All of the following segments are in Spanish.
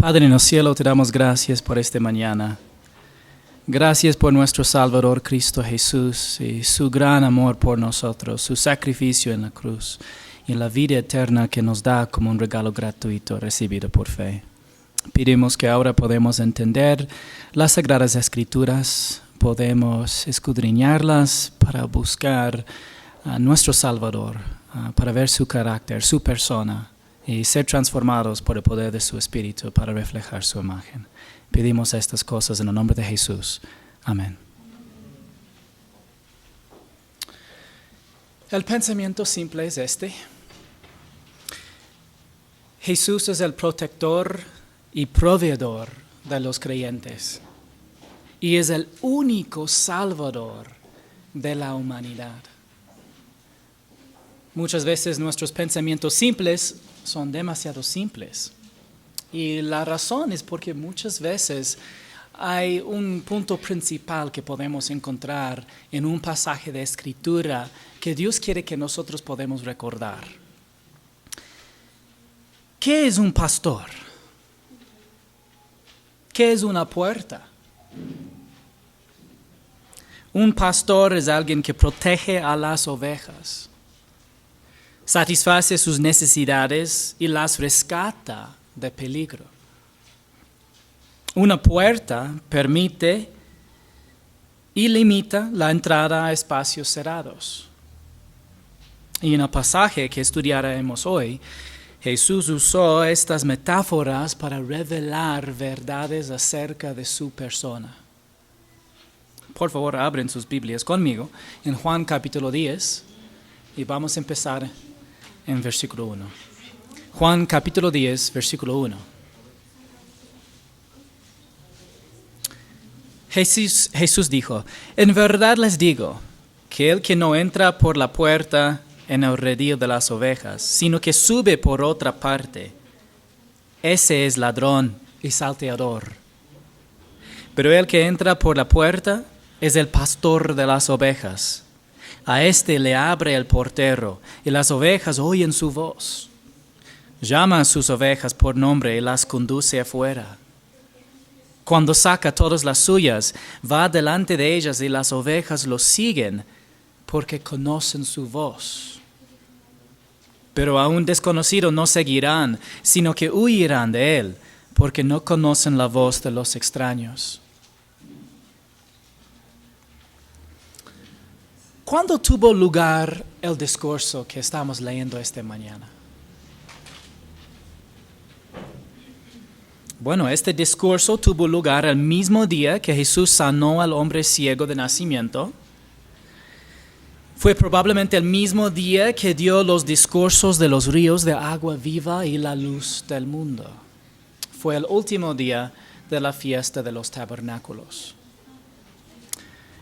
Padre en el cielo, te damos gracias por esta mañana. Gracias por nuestro Salvador Cristo Jesús y su gran amor por nosotros, su sacrificio en la cruz y la vida eterna que nos da como un regalo gratuito recibido por fe. Pedimos que ahora podamos entender las Sagradas Escrituras, podemos escudriñarlas para buscar a nuestro Salvador, para ver su carácter, su persona, y ser transformados por el poder de su Espíritu para reflejar su imagen. Pedimos estas cosas en el nombre de Jesús. Amén. El pensamiento simple es este. Jesús es el protector y proveedor de los creyentes y es el único Salvador de la humanidad. Muchas veces nuestros pensamientos simples son demasiado simples. Y la razón es porque muchas veces hay un punto principal que podemos encontrar en un pasaje de Escritura que Dios quiere que nosotros podamos recordar. ¿Qué es un pastor? ¿Qué es una puerta? Un pastor es alguien que protege a las ovejas, satisface sus necesidades y las rescata de peligro. Una puerta permite y limita la entrada a espacios cerrados. Y en el pasaje que estudiaremos hoy, Jesús usó estas metáforas para revelar verdades acerca de su persona. Por favor, abren sus Biblias conmigo en Juan capítulo 10 y vamos a empezar en versículo 1. Juan capítulo 10, versículo 1. Jesús dijo, en verdad les digo, que el que no entra por la puerta en el redil de las ovejas, sino que sube por otra parte, ese es ladrón y salteador. Pero el que entra por la puerta es el pastor de las ovejas. A éste le abre el portero, y las ovejas oyen su voz. Llama a sus ovejas por nombre y las conduce afuera. Cuando saca todas las suyas, va delante de ellas y las ovejas lo siguen porque conocen su voz. Pero a un desconocido no seguirán, sino que huirán de él, porque no conocen la voz de los extraños. ¿Cuándo tuvo lugar el discurso que estamos leyendo esta mañana? Bueno, este discurso tuvo lugar el mismo día que Jesús sanó al hombre ciego de nacimiento. Fue probablemente el mismo día que dio los discursos de los ríos de agua viva y la luz del mundo. Fue el último día de la fiesta de los tabernáculos.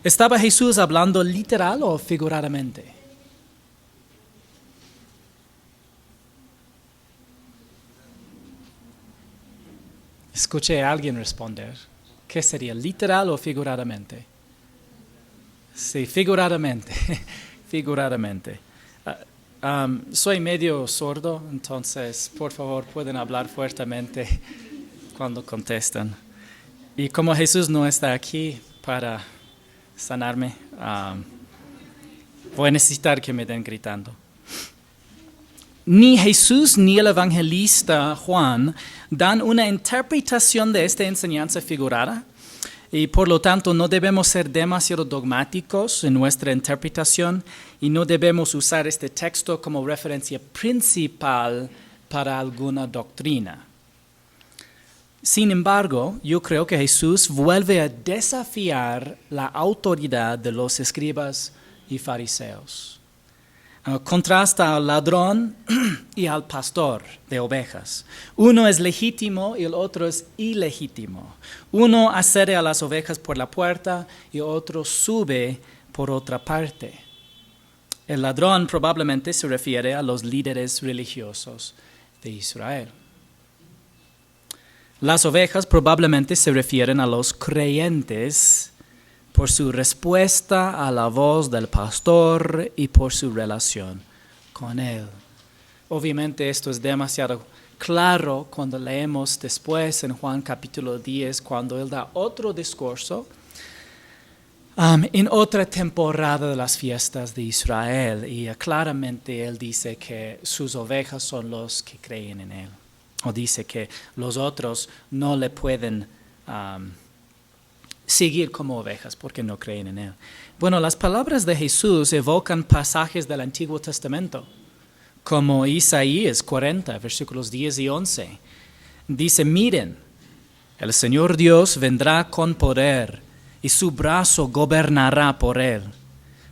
¿Estaba Jesús hablando literal o figuradamente? Escuché a alguien responder. ¿Qué sería, literal o figuradamente? Sí, figuradamente. Figuradamente. Soy medio sordo, entonces, por favor, pueden hablar fuertemente cuando contestan. Y como Jesús no está aquí para sanarme, voy a necesitar que me den gritando. Ni Jesús ni el evangelista Juan dan una interpretación de esta enseñanza figurada y por lo tanto no debemos ser demasiado dogmáticos en nuestra interpretación y no debemos usar este texto como referencia principal para alguna doctrina. Sin embargo, yo creo que Jesús vuelve a desafiar la autoridad de los escribas y fariseos. Contrasta al ladrón y al pastor de ovejas. Uno es legítimo y el otro es ilegítimo. Uno accede a las ovejas por la puerta y otro sube por otra parte. El ladrón probablemente se refiere a los líderes religiosos de Israel. Las ovejas probablemente se refieren a los creyentes por su respuesta a la voz del pastor y por su relación con él. Obviamente esto es demasiado claro cuando leemos después en Juan capítulo 10, cuando Él da otro discurso en otra temporada de las fiestas de Israel. Y claramente Él dice que sus ovejas son los que creen en Él. O dice que los otros no le pueden seguir como ovejas porque no creen en Él. Bueno, las palabras de Jesús evocan pasajes del Antiguo Testamento, como Isaías 40, versículos 10 y 11. Dice, miren, el Señor Dios vendrá con poder y su brazo gobernará por Él.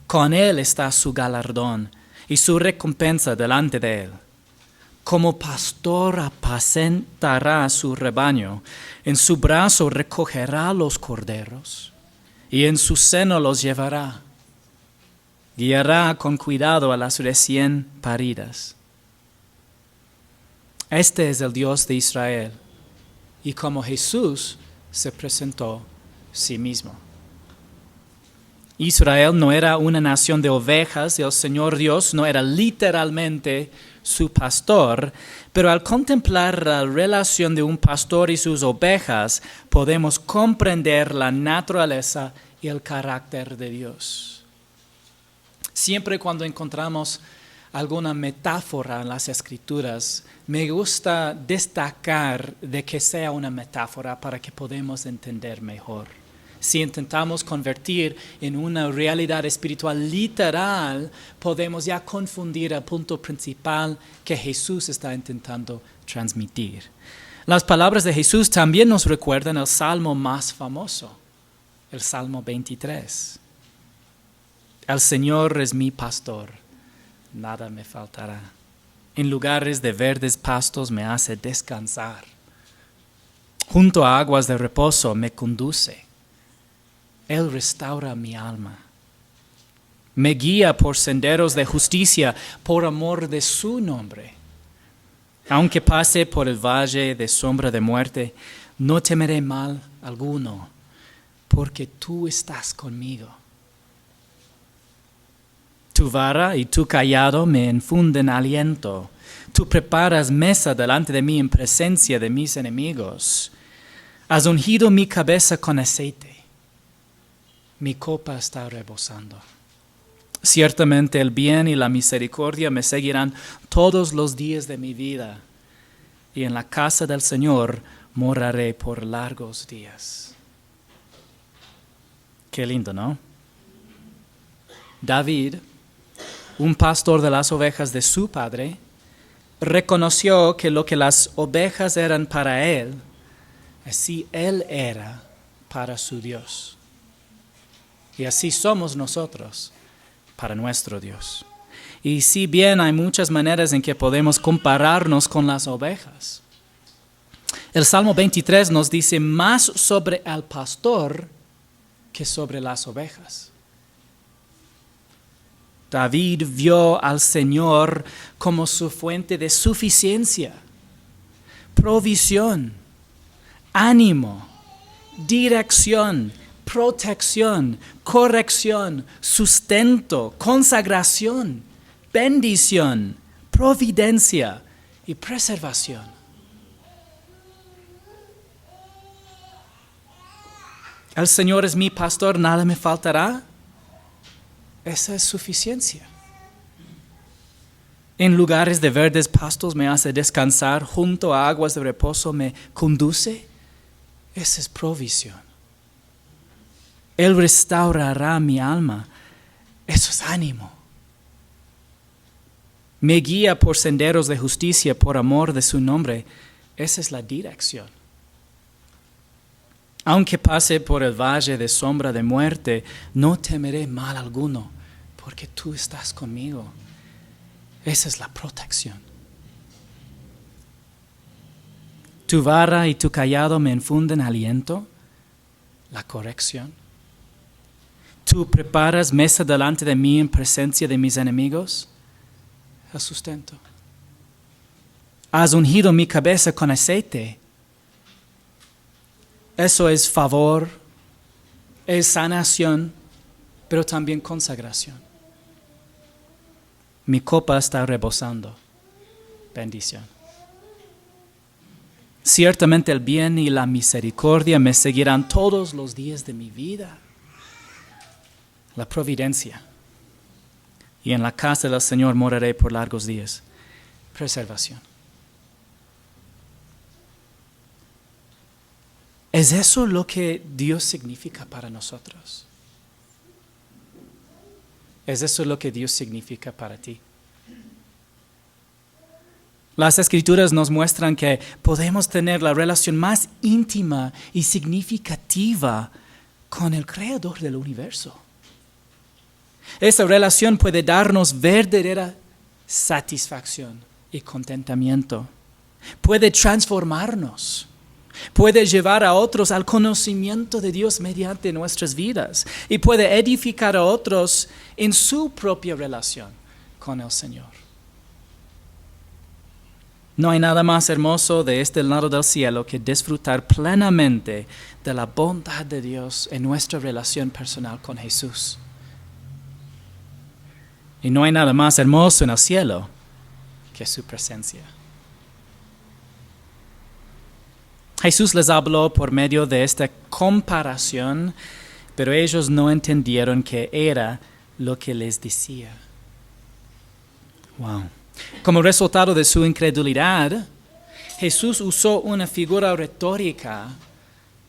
Con Él está su galardón y su recompensa delante de Él. Como pastor apacentará su rebaño, en su brazo recogerá los corderos y en su seno los llevará. Guiará con cuidado a las recién paridas. Este es el Dios de Israel, y como Jesús se presentó sí mismo. Israel no era una nación de ovejas, y el Señor Dios no era literalmente su pastor, pero al contemplar la relación de un pastor y sus ovejas, podemos comprender la naturaleza y el carácter de Dios. Siempre cuando encontramos alguna metáfora en las Escrituras, me gusta destacar de que sea una metáfora para que podamos entender mejor. Si intentamos convertir en una realidad espiritual literal, podemos ya confundir el punto principal que Jesús está intentando transmitir. Las palabras de Jesús también nos recuerdan el salmo más famoso, el Salmo 23. El Señor es mi pastor, nada me faltará. En lugares de verdes pastos me hace descansar. Junto a aguas de reposo me conduce. Él restaura mi alma. Me guía por senderos de justicia por amor de su nombre. Aunque pase por el valle de sombra de muerte, no temeré mal alguno, porque tú estás conmigo. Tu vara y tu cayado me infunden aliento. Tú preparas mesa delante de mí en presencia de mis enemigos. Has ungido mi cabeza con aceite. Mi copa está rebosando. Ciertamente el bien y la misericordia me seguirán todos los días de mi vida, y en la casa del Señor moraré por largos días. Qué lindo, ¿no? David, un pastor de las ovejas de su padre, reconoció que lo que las ovejas eran para él, así él era para su Dios. Y así somos nosotros para nuestro Dios. Y si bien hay muchas maneras en que podemos compararnos con las ovejas, el Salmo 23 nos dice más sobre el pastor que sobre las ovejas. David vio al Señor como su fuente de suficiencia, provisión, ánimo, dirección, protección, corrección, sustento, consagración, bendición, providencia y preservación. El Señor es mi pastor, nada me faltará. Esa es suficiencia. En lugares de verdes pastos me hace descansar, junto a aguas de reposo me conduce. Esa es provisión. Él restaurará mi alma. Eso es ánimo. Me guía por senderos de justicia por amor de su nombre. Esa es la dirección. Aunque pase por el valle de sombra de muerte, no temeré mal alguno, porque tú estás conmigo. Esa es la protección. Tu vara y tu cayado me infunden aliento, la corrección. Tú preparas mesa delante de mí en presencia de mis enemigos, el sustento. Has ungido mi cabeza con aceite. Eso es favor, es sanación, pero también consagración. Mi copa está rebosando. Bendición. Ciertamente el bien y la misericordia me seguirán todos los días de mi vida. La providencia. Y en la casa del Señor moraré por largos días. Preservación. ¿Es eso lo que Dios significa para nosotros? ¿Es eso lo que Dios significa para ti? Las Escrituras nos muestran que podemos tener la relación más íntima y significativa con el Creador del universo. Esa relación puede darnos verdadera satisfacción y contentamiento. Puede transformarnos. Puede llevar a otros al conocimiento de Dios mediante nuestras vidas. Y puede edificar a otros en su propia relación con el Señor. No hay nada más hermoso de este lado del cielo que disfrutar plenamente de la bondad de Dios en nuestra relación personal con Jesús. Y no hay nada más hermoso en el cielo que su presencia. Jesús les habló por medio de esta comparación, pero ellos no entendieron qué era lo que les decía. Wow. Como resultado de su incredulidad, Jesús usó una figura retórica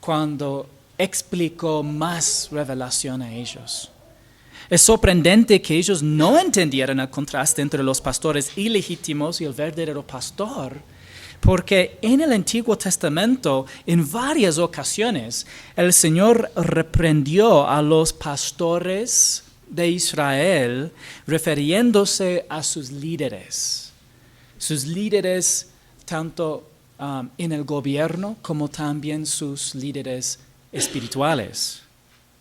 cuando explicó más revelación a ellos. Es sorprendente que ellos no entendieran el contraste entre los pastores ilegítimos y el verdadero pastor, porque en el Antiguo Testamento, en varias ocasiones, el Señor reprendió a los pastores de Israel, refiriéndose a sus líderes tanto en el gobierno como también sus líderes espirituales,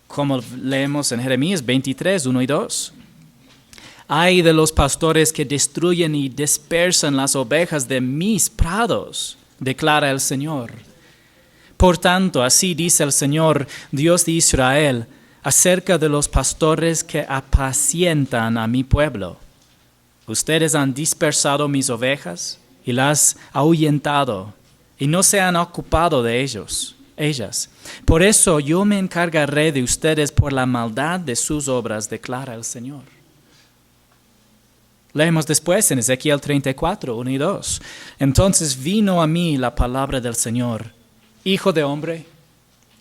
como leemos en Jeremías 23, 1 y 2. Ay de los pastores que destruyen y dispersan las ovejas de mis prados, declara el Señor. Por tanto, así dice el Señor, Dios de Israel, acerca de los pastores que apacientan a mi pueblo. Ustedes han dispersado mis ovejas y las ahuyentado, y no se han ocupado de ellas. Por eso yo me encargaré de ustedes por la maldad de sus obras, declara el Señor. Leemos después en Ezequiel 34, 1 y 2. Entonces vino a mí la palabra del Señor, Hijo de hombre,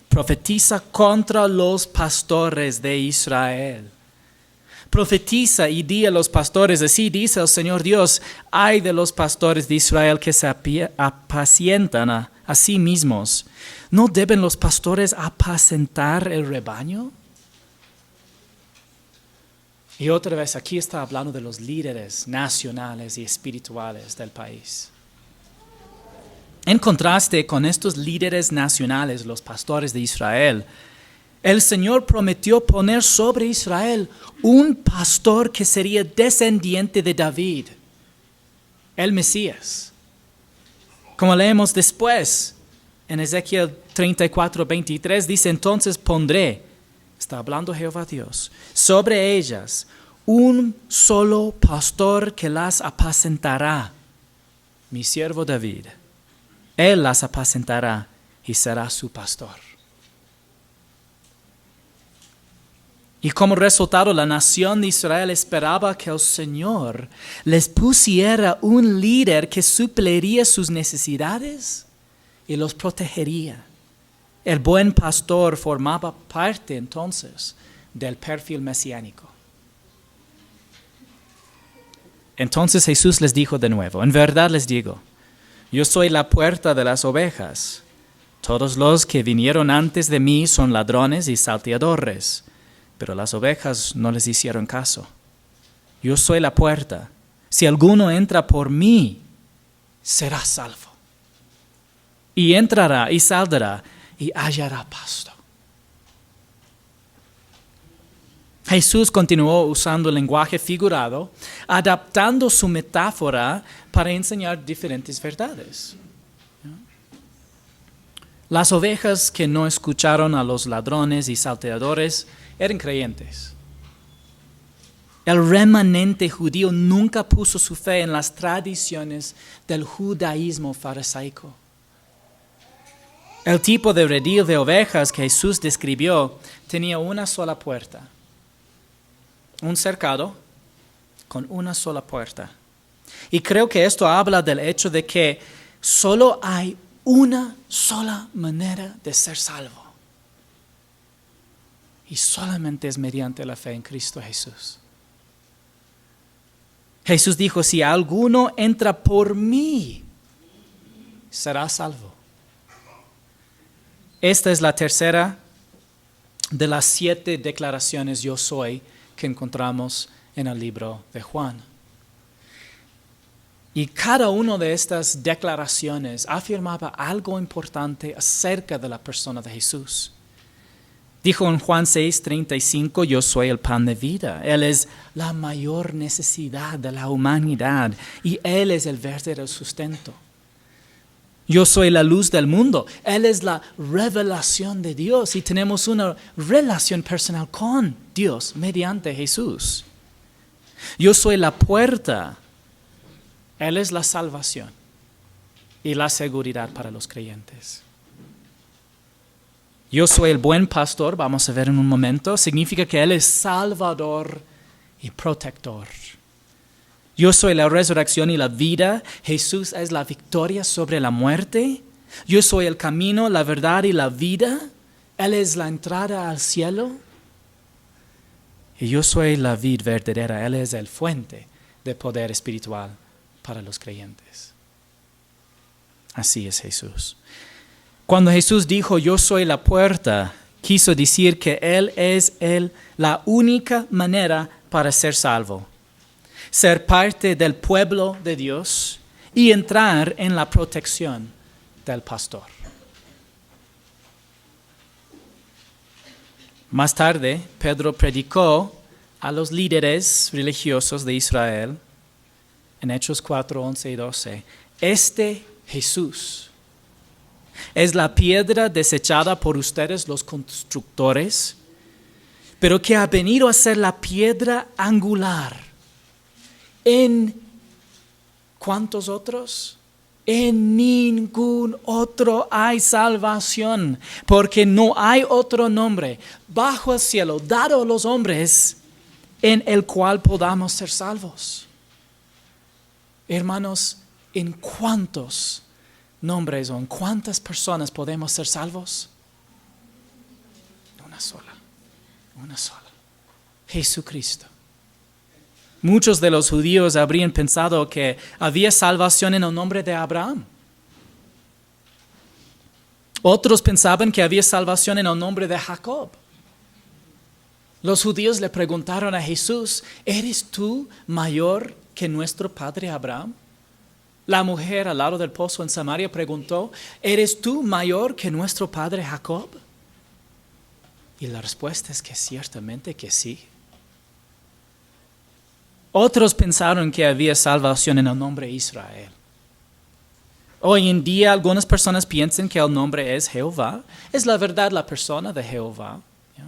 profetiza contra los pastores de Israel. Profetiza y di a los pastores, así dice el Señor Dios, ay de los pastores de Israel que se apacientan a sí mismos. ¿No deben los pastores apacentar el rebaño? Y otra vez aquí está hablando de los líderes nacionales y espirituales del país. En contraste con estos líderes nacionales, los pastores de Israel, el Señor prometió poner sobre Israel un pastor que sería descendiente de David, el Mesías. Como leemos después, en Ezequiel 34, 23, dice, entonces pondré, está hablando Jehová Dios, sobre ellas un solo pastor que las apacentará, mi siervo David. Él las apacentará y será su pastor. Y como resultado, la nación de Israel esperaba que el Señor les pusiera un líder que supliría sus necesidades y los protegería. El buen pastor formaba parte entonces del perfil mesiánico. Entonces Jesús les dijo de nuevo, en verdad les digo, yo soy la puerta de las ovejas. Todos los que vinieron antes de mí son ladrones y salteadores, pero las ovejas no les hicieron caso. Yo soy la puerta. Si alguno entra por mí, será salvo. Y entrará y saldrá y hallará pasto. Jesús continuó usando el lenguaje figurado, adaptando su metáfora para enseñar diferentes verdades. Las ovejas que no escucharon a los ladrones y salteadores eran creyentes. El remanente judío nunca puso su fe en las tradiciones del judaísmo farisaico. El tipo de redil de ovejas que Jesús describió tenía una sola puerta. Un cercado con una sola puerta. Y creo que esto habla del hecho de que solo hay una sola manera de ser salvo. Y solamente es mediante la fe en Cristo Jesús. Jesús dijo, si alguno entra por mí, será salvo. Esta es la tercera de las 7 declaraciones yo soy que encontramos en el libro de Juan. Y cada una de estas declaraciones afirmaba algo importante acerca de la persona de Jesús. Dijo en Juan 6:35, yo soy el pan de vida. Él es la mayor necesidad de la humanidad y Él es el verdadero sustento. Yo soy la luz del mundo. Él es la revelación de Dios y tenemos una relación personal con Dios mediante Jesús. Yo soy la puerta. Él es la salvación y la seguridad para los creyentes. Yo soy el buen pastor, vamos a ver en un momento, significa que Él es salvador y protector. Yo soy la resurrección y la vida, Jesús es la victoria sobre la muerte. Yo soy el camino, la verdad y la vida, Él es la entrada al cielo. Y yo soy la vid verdadera, Él es el fuente de poder espiritual para los creyentes. Así es Jesús. Cuando Jesús dijo, yo soy la puerta, quiso decir que Él es la única manera para ser salvo. Ser parte del pueblo de Dios y entrar en la protección del pastor. Más tarde, Pedro predicó a los líderes religiosos de Israel en Hechos 4, 11 y 12. Este Jesús es la piedra desechada por ustedes los constructores, pero que ha venido a ser la piedra angular. ¿En cuántos otros? En ningún otro hay salvación, porque no hay otro nombre bajo el cielo dado a los hombres en el cual podamos ser salvos. Hermanos, ¿en cuántos nombres o en cuántas personas podemos ser salvos? Una sola. Jesucristo. Muchos de los judíos habrían pensado que había salvación en el nombre de Abraham. Otros pensaban que había salvación en el nombre de Jacob. Los judíos le preguntaron a Jesús, ¿eres tú mayor que nuestro padre Abraham? La mujer al lado del pozo en Samaria preguntó, ¿eres tú mayor que nuestro padre Jacob? Y la respuesta es que ciertamente que sí. Otros pensaron que había salvación en el nombre de Israel. Hoy en día algunas personas piensan que el nombre es Jehová. Es la verdad la persona de Jehová. ¿Ya?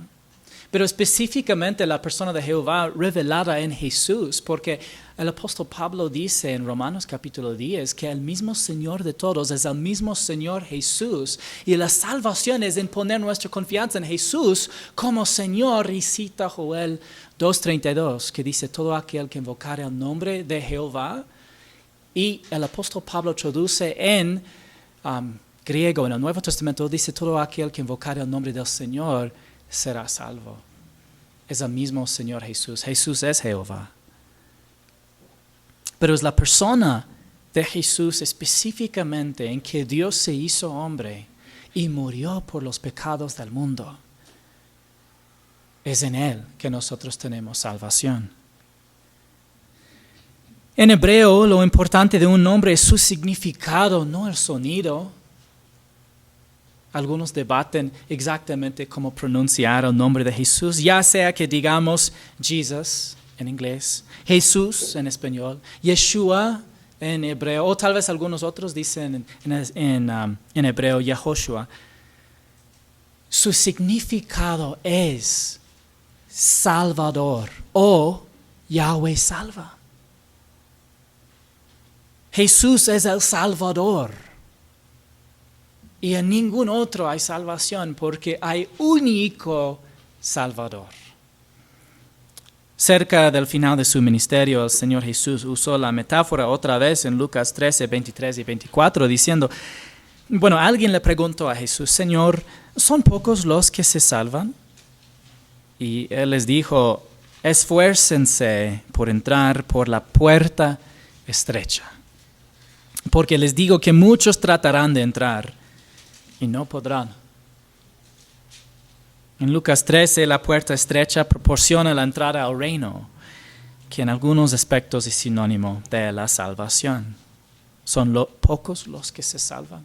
Pero específicamente la persona de Jehová revelada en Jesús, porque el apóstol Pablo dice en Romanos capítulo 10 que el mismo Señor de todos es el mismo Señor Jesús. Y la salvación es en poner nuestra confianza en Jesús como Señor. Y cita Joel 2:32 que dice todo aquel que invocare el nombre de Jehová. Y el apóstol Pablo traduce en griego, en el Nuevo Testamento, dice todo aquel que invocare el nombre del Señor será salvo. Es el mismo Señor Jesús. Jesús es Jehová. Pero es la persona de Jesús específicamente en que Dios se hizo hombre y murió por los pecados del mundo. Es en Él que nosotros tenemos salvación. En hebreo, lo importante de un nombre es su significado, no el sonido. Algunos debaten exactamente cómo pronunciar el nombre de Jesús, ya sea que digamos Jesus en inglés, Jesús en español, Yeshua en hebreo, o tal vez algunos otros dicen en hebreo Yahoshua. Su significado es Salvador o Yahweh salva. Jesús es el Salvador. y en ningún otro hay salvación, porque hay único Salvador. Cerca del final de su ministerio, el Señor Jesús usó la metáfora otra vez en Lucas 13, 23 y 24, diciendo, alguien le preguntó a Jesús, Señor, ¿son pocos los que se salvan? Y Él les dijo, esfuércense por entrar por la puerta estrecha, porque les digo que muchos tratarán de entrar y no podrán. En Lucas 13, la puerta estrecha proporciona la entrada al reino, que en algunos aspectos es sinónimo de la salvación. Son pocos los que se salvan.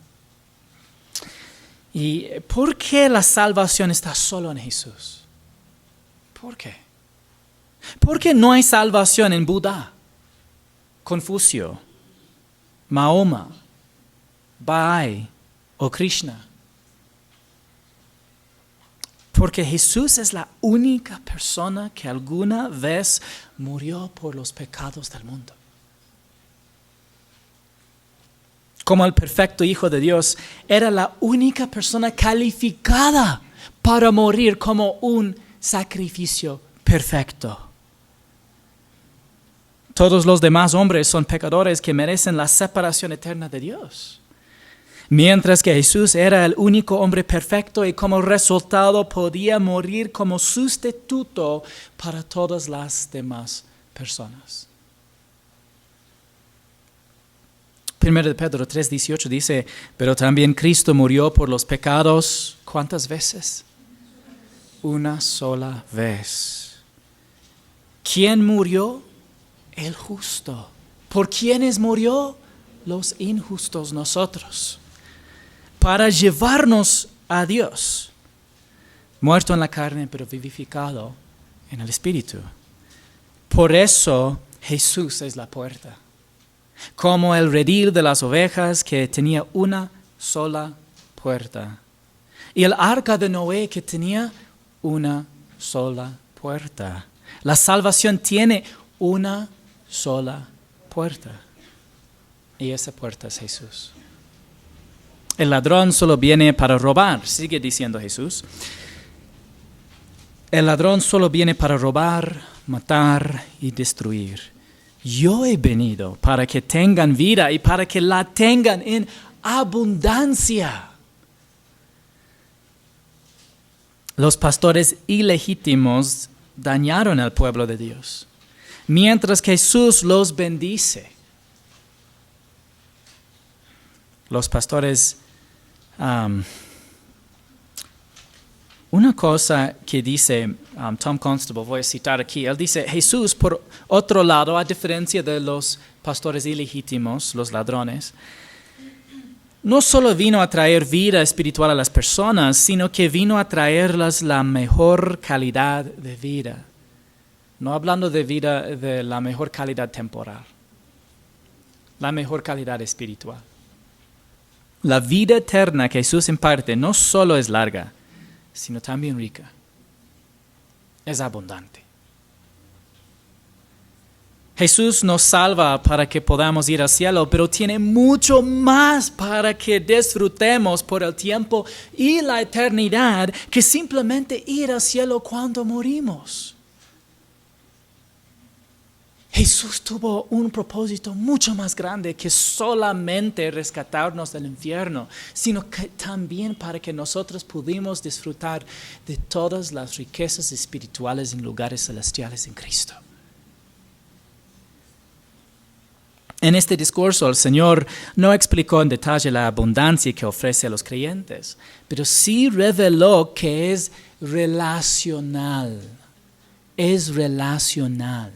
¿Y por qué la salvación está solo en Jesús? ¿Por qué? ¿Por qué no hay salvación en Buda, Confucio, Mahoma, Bahá'í o Krishna? Porque Jesús es la única persona que alguna vez murió por los pecados del mundo. Como el perfecto Hijo de Dios, era la única persona calificada para morir como un sacrificio perfecto. Todos los demás hombres son pecadores que merecen la separación eterna de Dios. Mientras que Jesús era el único hombre perfecto y como resultado podía morir como sustituto para todas las demás personas. 1 de Pedro 3:18 dice, pero también Cristo murió por los pecados, ¿cuántas veces? Una sola vez. ¿Quién murió? El justo. ¿Por quiénes murió? Los injustos, nosotros. Para llevarnos a Dios, muerto en la carne, pero vivificado en el Espíritu. Por eso Jesús es la puerta, como el redil de las ovejas que tenía una sola puerta, y el arca de Noé que tenía una sola puerta. La salvación tiene una sola puerta, y esa puerta es Jesús. El ladrón solo viene para robar, sigue diciendo Jesús. El ladrón solo viene para robar, matar y destruir. Yo he venido para que tengan vida y para que la tengan en abundancia. Los pastores ilegítimos dañaron al pueblo de Dios, mientras que Jesús los bendice. Los pastores, una cosa que dice Tom Constable, voy a citar aquí, él dice, Jesús, por otro lado, a diferencia de los pastores ilegítimos, los ladrones, no solo vino a traer vida espiritual a las personas, sino que vino a traerlas la mejor calidad de vida. No hablando de vida de la mejor calidad temporal, la mejor calidad espiritual. La vida eterna que Jesús imparte no solo es larga, sino también rica. Es abundante. Jesús nos salva para que podamos ir al cielo, pero tiene mucho más para que disfrutemos por el tiempo y la eternidad que simplemente ir al cielo cuando morimos. Jesús tuvo un propósito mucho más grande que solamente rescatarnos del infierno, sino que también para que nosotros pudimos disfrutar de todas las riquezas espirituales en lugares celestiales en Cristo. En este discurso el Señor no explicó en detalle la abundancia que ofrece a los creyentes, pero sí reveló que es relacional. Es relacional.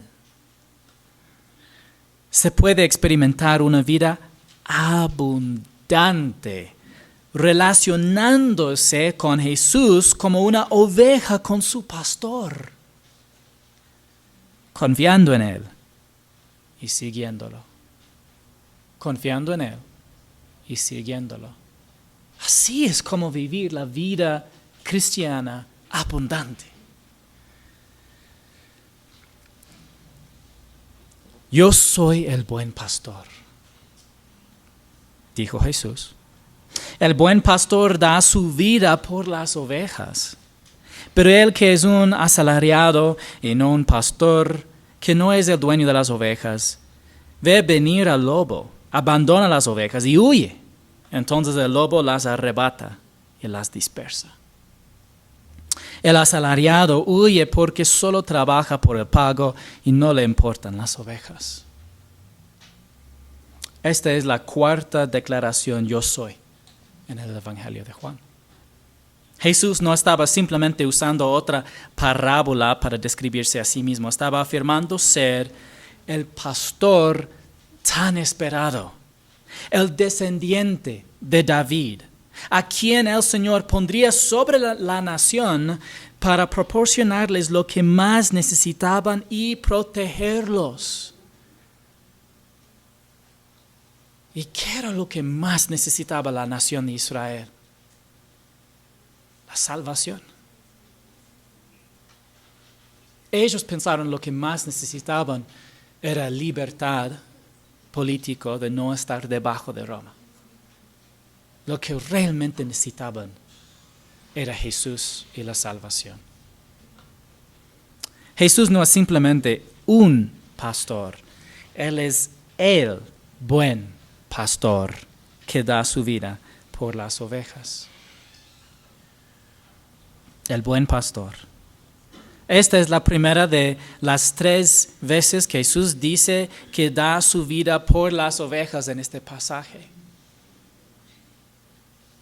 Se puede experimentar una vida abundante, relacionándose con Jesús como una oveja con su pastor, confiando en Él y siguiéndolo. Confiando en Él y siguiéndolo. Así es como vivir la vida cristiana abundante. Yo soy el buen pastor, dijo Jesús, El buen pastor da su vida por las ovejas. Pero el que es un asalariado y no un pastor, que no es el dueño de las ovejas, ve venir al lobo, abandona las ovejas y huye. Entonces el lobo las arrebata y las dispersa. El asalariado huye porque solo trabaja por el pago y no le importan las ovejas. Esta es la cuarta declaración yo soy en el Evangelio de Juan. Jesús no estaba simplemente usando otra parábola para describirse a sí mismo, estaba afirmando ser el pastor tan esperado, el descendiente de David, a quien el Señor pondría sobre la nación para proporcionarles lo que más necesitaban y protegerlos. ¿Y qué era lo que más necesitaba la nación de Israel? La salvación. Ellos pensaron lo que más necesitaban era libertad política de no estar debajo de Roma. Lo que realmente necesitaban era Jesús y la salvación. Jesús no es simplemente un pastor, Él es el buen pastor que da su vida por las ovejas. El buen pastor. Esta es la primera de las 3 veces que Jesús dice que da su vida por las ovejas en este pasaje.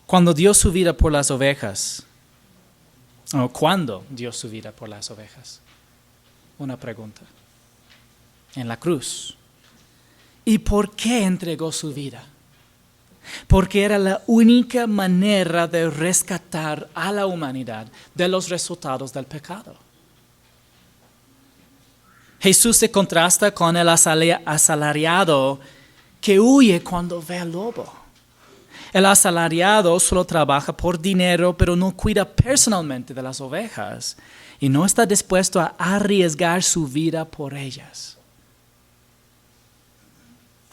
Cuando dio su vida por las ovejas, o ¿cuándo dio su vida por las ovejas? Una pregunta. En la cruz. ¿Y por qué entregó su vida? Porque era la única manera de rescatar a la humanidad de los resultados del pecado. Jesús se contrasta con el asalariado que huye cuando ve al lobo. El asalariado solo trabaja por dinero, pero no cuida personalmente de las ovejas y no está dispuesto a arriesgar su vida por ellas.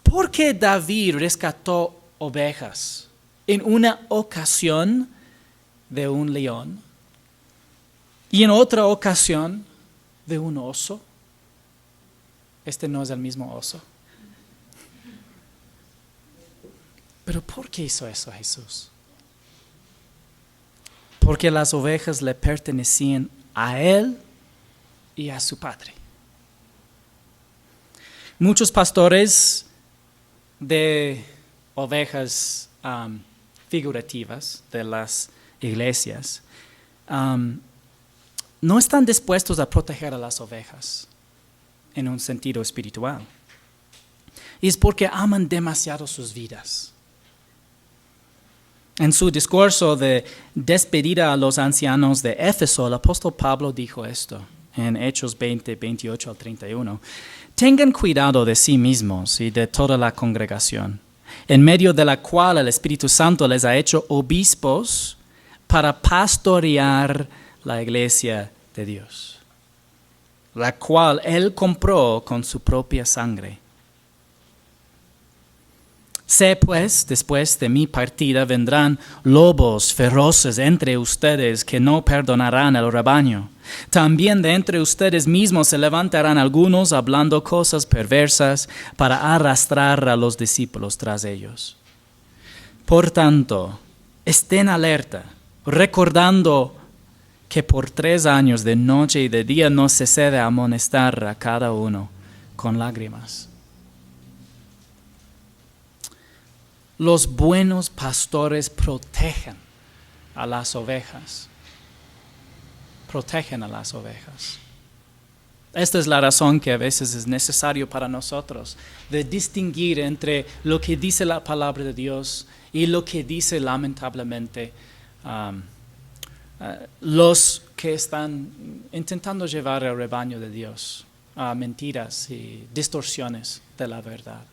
¿Por qué David rescató ovejas en una ocasión de un león y en otra ocasión de un oso? Este no es el mismo oso. Pero ¿por qué hizo eso Jesús? Porque las ovejas le pertenecían a Él y a su Padre. Muchos pastores de ovejas figurativas de las iglesias no están dispuestos a proteger a las ovejas en un sentido espiritual. Y es porque aman demasiado sus vidas. En su discurso de despedida a los ancianos de Éfeso, el apóstol Pablo dijo esto en Hechos 20, 28 al 31. Tengan cuidado de sí mismos y de toda la congregación, en medio de la cual el Espíritu Santo les ha hecho obispos para pastorear la iglesia de Dios, la cual Él compró con su propia sangre. Sé pues, después de mi partida vendrán lobos feroces entre ustedes que no perdonarán el rebaño. También de entre ustedes mismos se levantarán algunos hablando cosas perversas para arrastrar a los discípulos tras ellos. Por tanto, estén alerta, recordando que por 3 años de noche y de día no cesé de amonestar a cada uno con lágrimas. Los buenos pastores protegen a las ovejas. Protegen a las ovejas. Esta es la razón que a veces es necesario para nosotros de distinguir entre lo que dice la palabra de Dios y lo que dice lamentablemente los que están intentando llevar el rebaño de Dios a mentiras y distorsiones de la verdad.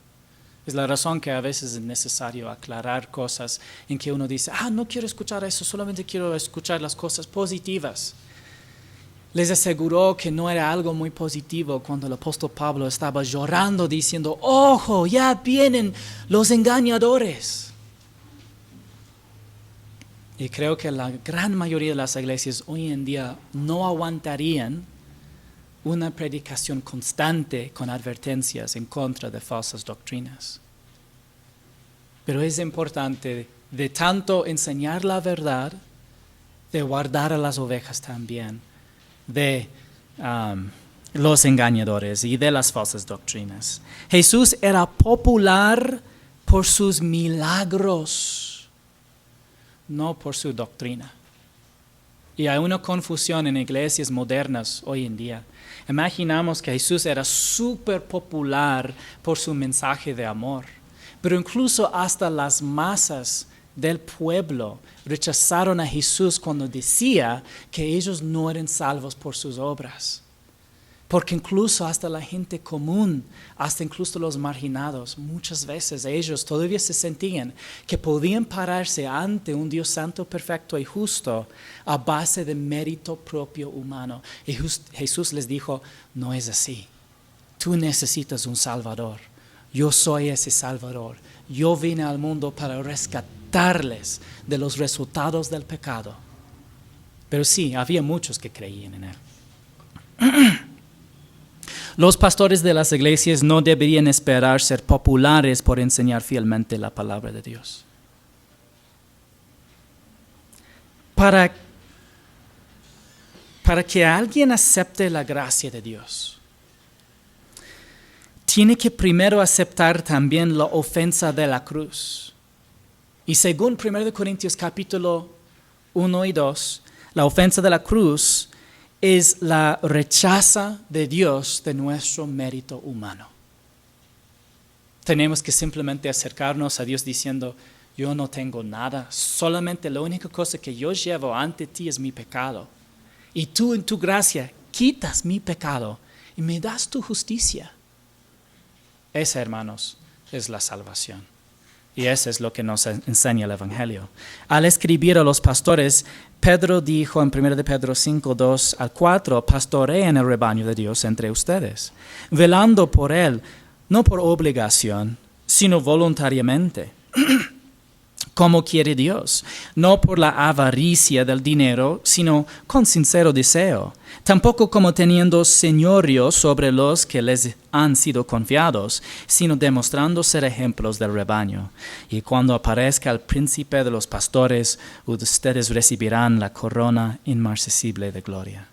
Es la razón que a veces es necesario aclarar cosas en que uno dice, no quiero escuchar eso, solamente quiero escuchar las cosas positivas. Les aseguró que no era algo muy positivo cuando el apóstol Pablo estaba llorando diciendo, ojo, ya vienen los engañadores. Y creo que la gran mayoría de las iglesias hoy en día no aguantarían una predicación constante con advertencias en contra de falsas doctrinas. Pero es importante de tanto enseñar la verdad, de guardar a las ovejas también, de los engañadores y de las falsas doctrinas. Jesús era popular por sus milagros, no por su doctrina. Y hay una confusión en iglesias modernas hoy en día. Imaginamos que Jesús era súper popular por su mensaje de amor, pero incluso hasta las masas del pueblo rechazaron a Jesús cuando decía que ellos no eran salvos por sus obras. Porque incluso hasta la gente común, hasta incluso los marginados, muchas veces ellos todavía se sentían que podían pararse ante un Dios santo, perfecto y justo a base de mérito propio humano. Y Jesús les dijo, no es así. Tú necesitas un Salvador. Yo soy ese Salvador. Yo vine al mundo para rescatarles de los resultados del pecado. Pero sí, había muchos que creían en él. Los pastores de las iglesias no deberían esperar ser populares por enseñar fielmente la palabra de Dios. Para que alguien acepte la gracia de Dios, tiene que primero aceptar también la ofensa de la cruz. Y según 1 Corintios capítulo 1 y 2, la ofensa de la cruz es la rechaza de Dios de nuestro mérito humano. Tenemos que simplemente acercarnos a Dios diciendo, yo no tengo nada, solamente la única cosa que yo llevo ante ti es mi pecado. Y tú en tu gracia quitas mi pecado y me das tu justicia. Esa, hermanos, es la salvación. Y eso es lo que nos enseña el Evangelio. Al escribir a los pastores, Pedro dijo en 1 de Pedro 5, 2 al 4, pastoreen el rebaño de Dios entre ustedes, velando por él, no por obligación, sino voluntariamente, como quiere Dios, no por la avaricia del dinero, sino con sincero deseo, tampoco como teniendo señorío sobre los que les han sido confiados, sino demostrando ser ejemplos del rebaño. Y cuando aparezca el príncipe de los pastores, ustedes recibirán la corona inmarcesible de gloria.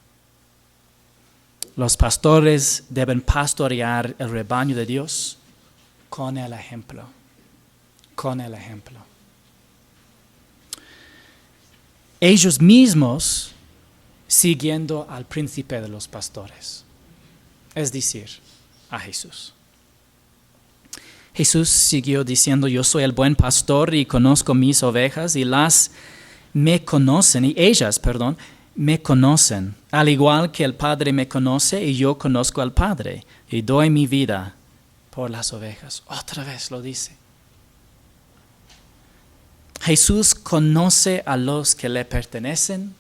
Los pastores deben pastorear el rebaño de Dios con el ejemplo. Con el ejemplo. Ellos mismos siguiendo al príncipe de los pastores, es decir, a Jesús. Jesús siguió diciendo, yo soy el buen pastor y conozco mis ovejas y ellas me conocen, al igual que el Padre me conoce y yo conozco al Padre y doy mi vida por las ovejas. Otra vez lo dice. Jesús conoce a los que le pertenecen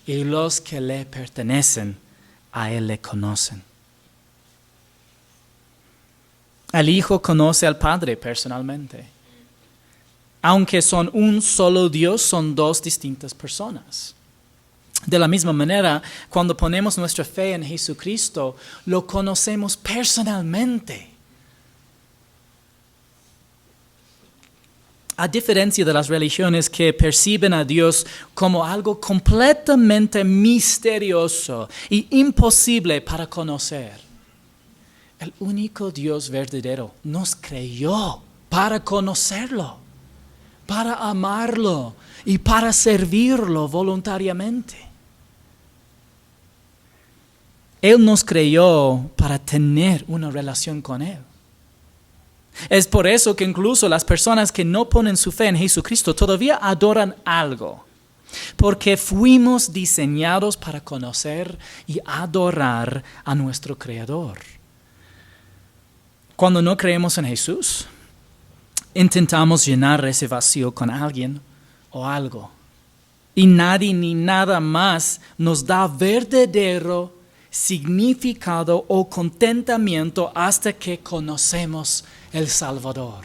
y los que le pertenecen a Él le conocen. El Hijo conoce al Padre personalmente. Aunque son un solo Dios, son dos distintas personas. De la misma manera, cuando ponemos nuestra fe en Jesucristo, lo conocemos personalmente. A diferencia de las religiones que perciben a Dios como algo completamente misterioso y imposible para conocer, el único Dios verdadero nos creó para conocerlo, para amarlo y para servirlo voluntariamente. Él nos creó para tener una relación con Él. Es por eso que incluso las personas que no ponen su fe en Jesucristo todavía adoran algo, porque fuimos diseñados para conocer y adorar a nuestro Creador. Cuando no creemos en Jesús, intentamos llenar ese vacío con alguien o algo, y nadie ni nada más nos da verdadero significado o contentamiento hasta que conocemos el Salvador.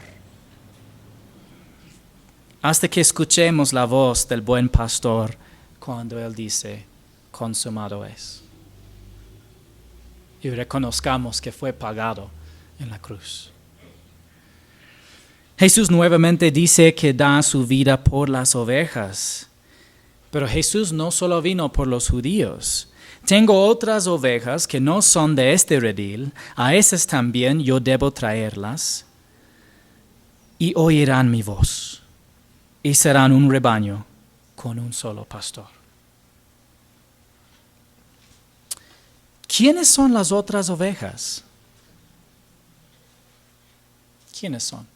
hasta que escuchemos la voz del buen pastor cuando Él dice, consumado es. Y reconozcamos que fue pagado en la cruz. Jesús nuevamente dice que da su vida por las ovejas. Pero Jesús no solo vino por los judíos. Tengo otras ovejas que no son de este redil, a esas también yo debo traerlas, y oirán mi voz, y serán un rebaño con un solo pastor. ¿Quiénes son las otras ovejas? ¿Quiénes son?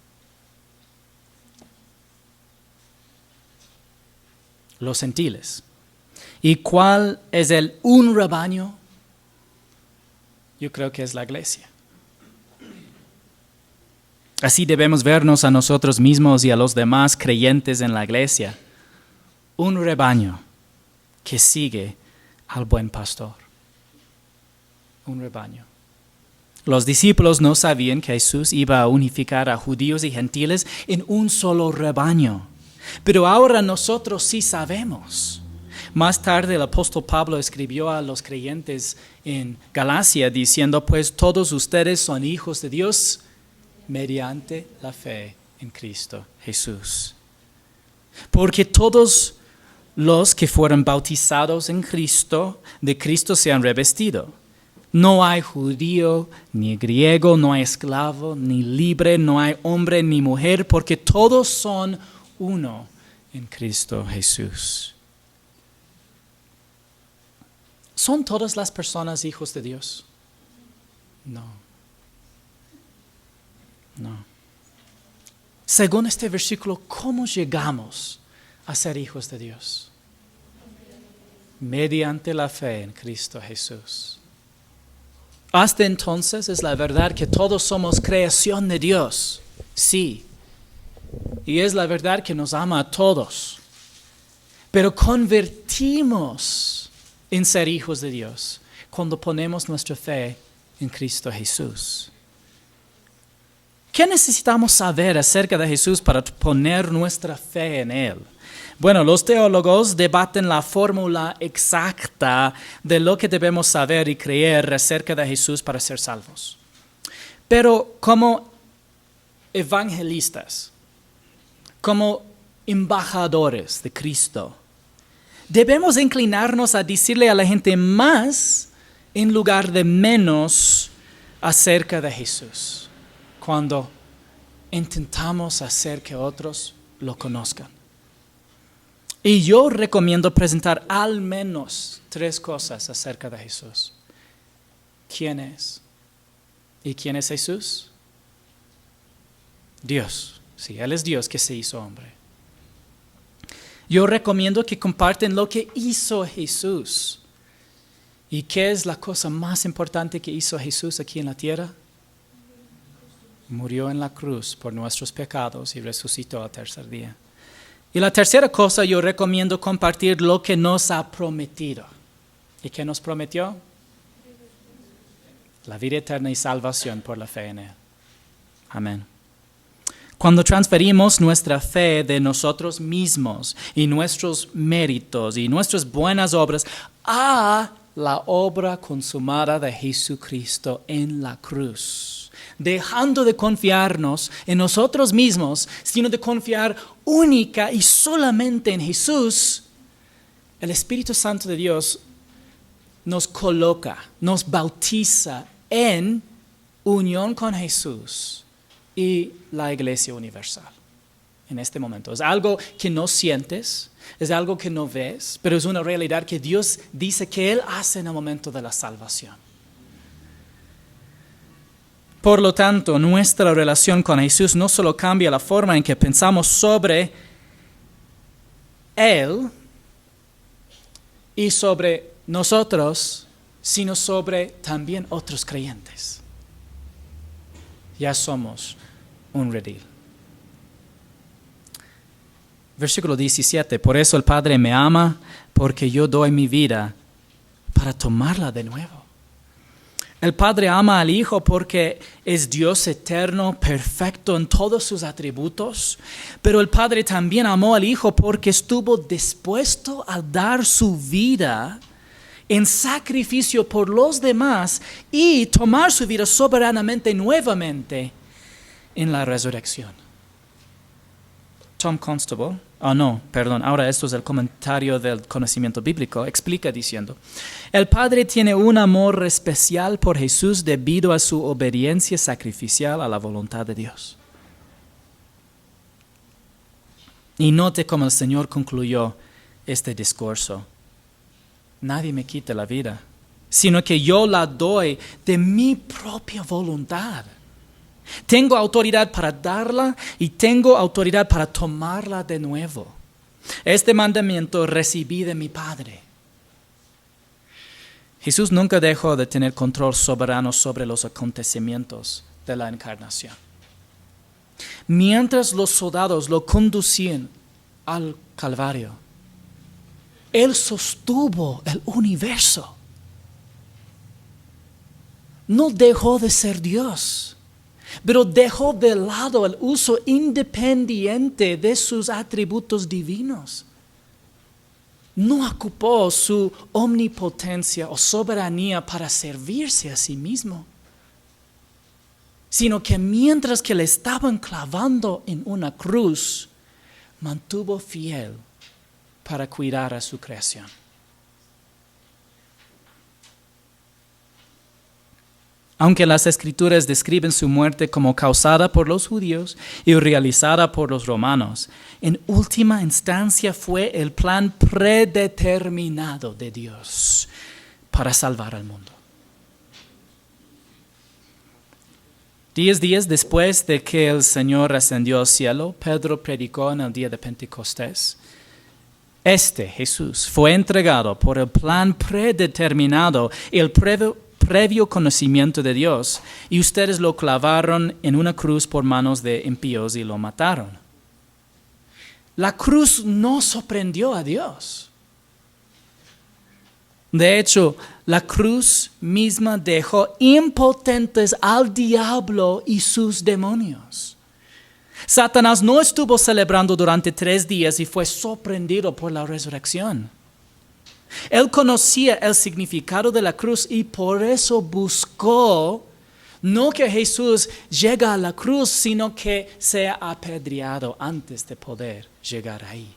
Los gentiles. ¿Y cuál es el un rebaño? Yo creo que es la iglesia. Así debemos vernos a nosotros mismos y a los demás creyentes en la iglesia. Un rebaño que sigue al buen pastor. Un rebaño. Los discípulos no sabían que Jesús iba a unificar a judíos y gentiles en un solo rebaño. Pero ahora nosotros sí sabemos. Más tarde el apóstol Pablo escribió a los creyentes en Galacia diciendo, pues todos ustedes son hijos de Dios mediante la fe en Cristo Jesús. Porque todos los que fueron bautizados en Cristo, de Cristo se han revestido. No hay judío ni griego, no hay esclavo ni libre, no hay hombre ni mujer, porque todos son uno en Cristo Jesús. ¿Son todas las personas hijos de Dios? No. No. Según este versículo, ¿cómo llegamos a ser hijos de Dios? Mediante la fe en Cristo Jesús. Hasta entonces es la verdad que todos somos creación de Dios. Sí. Y es la verdad que nos ama a todos. Pero convertimos en ser hijos de Dios cuando ponemos nuestra fe en Cristo Jesús. ¿Qué necesitamos saber acerca de Jesús para poner nuestra fe en Él? Bueno, los teólogos debaten la fórmula exacta de lo que debemos saber y creer acerca de Jesús para ser salvos. Pero como evangelistas, como embajadores de Cristo, debemos inclinarnos a decirle a la gente más en lugar de menos acerca de Jesús, cuando intentamos hacer que otros lo conozcan. Y yo recomiendo presentar al menos 3 cosas acerca de Jesús. ¿Quién es? ¿Y quién es Jesús? Dios. Sí, Él es Dios que se hizo hombre. Yo recomiendo que comparten lo que hizo Jesús. ¿Y qué es la cosa más importante que hizo Jesús aquí en la tierra? Murió en la cruz por nuestros pecados y resucitó al tercer día. Y la tercera cosa, yo recomiendo compartir lo que nos ha prometido. ¿Y qué nos prometió? La vida eterna y salvación por la fe en Él. Amén. Cuando transferimos nuestra fe de nosotros mismos y nuestros méritos y nuestras buenas obras a la obra consumada de Jesucristo en la cruz, dejando de confiarnos en nosotros mismos, sino de confiar única y solamente en Jesús, el Espíritu Santo de Dios nos coloca, nos bautiza en unión con Jesús y la Iglesia Universal. En este momento es algo que no sientes, es algo que no ves, pero es una realidad que Dios dice que Él hace en el momento de la salvación. Por lo tanto, nuestra relación con Jesús no solo cambia la forma en que pensamos sobre Él y sobre nosotros, sino sobre también otros creyentes. Ya somos un redil. Versículo 17, por eso el Padre me ama, porque yo doy mi vida para tomarla de nuevo. El Padre ama al Hijo porque es Dios eterno, perfecto en todos sus atributos, pero el Padre también amó al Hijo porque estuvo dispuesto a dar su vida en sacrificio por los demás y tomar su vida soberanamente nuevamente en la resurrección. Tom Constable, ahora esto es el comentario del conocimiento bíblico, explica diciendo: el Padre tiene un amor especial por Jesús debido a su obediencia sacrificial a la voluntad de Dios. Y note cómo el Señor concluyó este discurso: nadie me quita la vida, sino que yo la doy de mi propia voluntad. Tengo autoridad para darla y tengo autoridad para tomarla de nuevo. Este mandamiento recibí de mi Padre. Jesús nunca dejó de tener control soberano sobre los acontecimientos de la encarnación. Mientras los soldados lo conducían al Calvario, Él sostuvo el universo. No dejó de ser Dios, pero dejó de lado el uso independiente de sus atributos divinos. No ocupó su omnipotencia o soberanía para servirse a sí mismo, sino que mientras que le estaban clavando en una cruz, mantuvo fiel para cuidar a su creación. Aunque las Escrituras describen su muerte como causada por los judíos y realizada por los romanos, en última instancia fue el plan predeterminado de Dios para salvar al mundo. 10 días después de que el Señor ascendió al cielo, Pedro predicó en el día de Pentecostés. Jesús, fue entregado por el plan predeterminado y el previo conocimiento de Dios, y ustedes lo clavaron en una cruz por manos de impíos y lo mataron. La cruz no sorprendió a Dios. De hecho, la cruz misma dejó impotentes al diablo y sus demonios. Satanás no estuvo celebrando durante 3 días y fue sorprendido por la resurrección. Él conocía el significado de la cruz y por eso buscó no que Jesús llegue a la cruz, sino que sea apedreado antes de poder llegar ahí.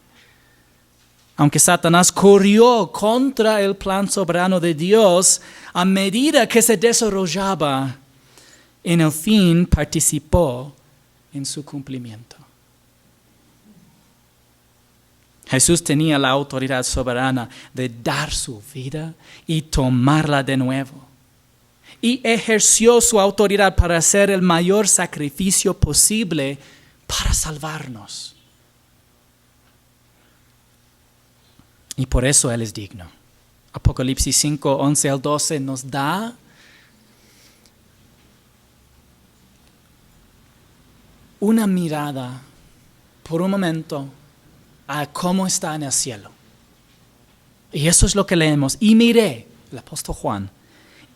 Aunque Satanás corrió contra el plan soberano de Dios, a medida que se desarrollaba, en el fin participó en su cumplimiento. Jesús tenía la autoridad soberana de dar su vida y tomarla de nuevo. Y ejerció su autoridad para hacer el mayor sacrificio posible para salvarnos. Y por eso Él es digno. Apocalipsis 5, 11 al 12 nos da una mirada por un momento a cómo está en el cielo. Y eso es lo que leemos. Y miré, el apóstol Juan,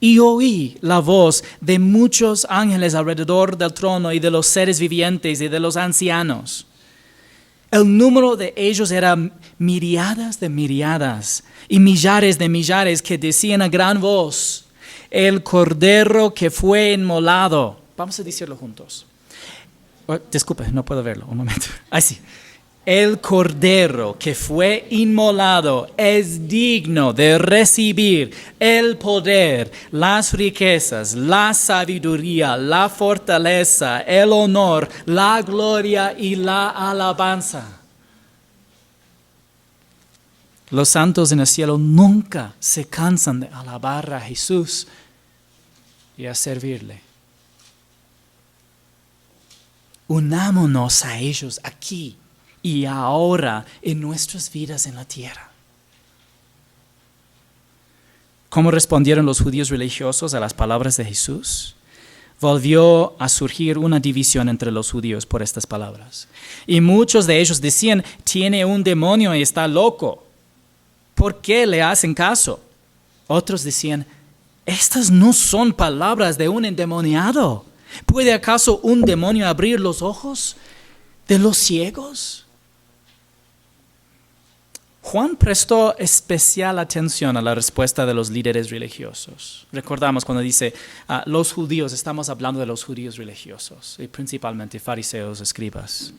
y oí la voz de muchos ángeles alrededor del trono y de los seres vivientes y de los ancianos. El número de ellos era miriadas de miriadas y millares de millares que decían a gran voz: el cordero que fue inmolado. Vamos a decirlo juntos. Disculpe, no puedo verlo, un momento. Ahí sí. El cordero que fue inmolado es digno de recibir el poder, las riquezas, la sabiduría, la fortaleza, el honor, la gloria y la alabanza. Los santos en el cielo nunca se cansan de alabar a Jesús y a servirle. Unámonos a ellos aquí y ahora en nuestras vidas en la tierra. ¿Cómo respondieron los judíos religiosos a las palabras de Jesús? Volvió a surgir una división entre los judíos por estas palabras. Y muchos de ellos decían: tiene un demonio y está loco. ¿Por qué le hacen caso? Otros decían: Estas no son palabras de un endemoniado. ¿Puede acaso un demonio abrir los ojos de los ciegos? Juan prestó especial atención a la respuesta de los líderes religiosos. Recordamos cuando dice los judíos, estamos hablando de los judíos religiosos, y principalmente fariseos, escribas.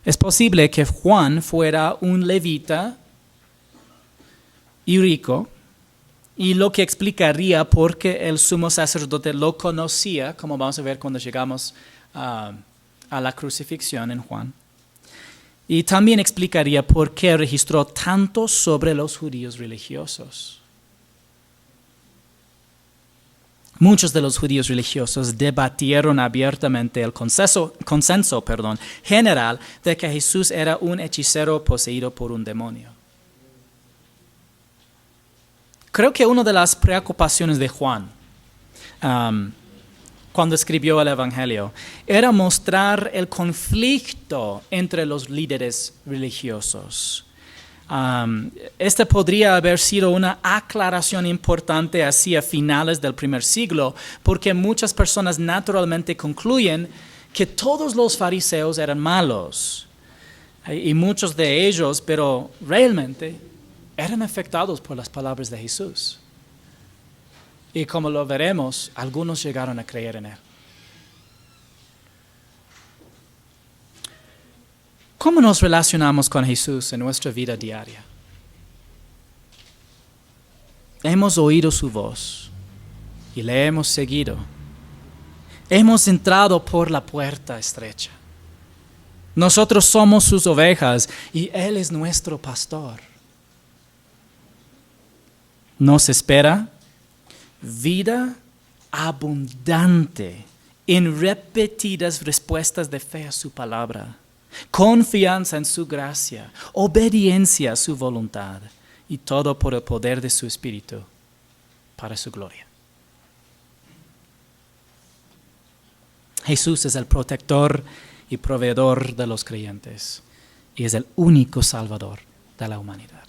Es posible que Juan fuera un levita y rico, y lo que explicaría por qué el sumo sacerdote lo conocía, como vamos a ver cuando llegamos a la crucifixión en Juan. Y también explicaría por qué registró tanto sobre los judíos religiosos. Muchos de los judíos religiosos debatieron abiertamente el consenso general de que Jesús era un hechicero poseído por un demonio. Creo que una de las preocupaciones de Juan, cuando escribió el Evangelio, era mostrar el conflicto entre los líderes religiosos. Esta podría haber sido una aclaración importante hacia finales del primer siglo, porque muchas personas naturalmente concluyen que todos los fariseos eran malos, y muchos de ellos, pero realmente, eran afectados por las palabras de Jesús. Y como lo veremos, algunos llegaron a creer en Él. ¿Cómo nos relacionamos con Jesús en nuestra vida diaria? Hemos oído su voz y le hemos seguido. Hemos entrado por la puerta estrecha. Nosotros somos sus ovejas y Él es nuestro pastor. Nos espera vida abundante en repetidas respuestas de fe a su palabra, confianza en su gracia, obediencia a su voluntad, y todo por el poder de su Espíritu para su gloria. Jesús es el protector y proveedor de los creyentes y es el único Salvador de la humanidad.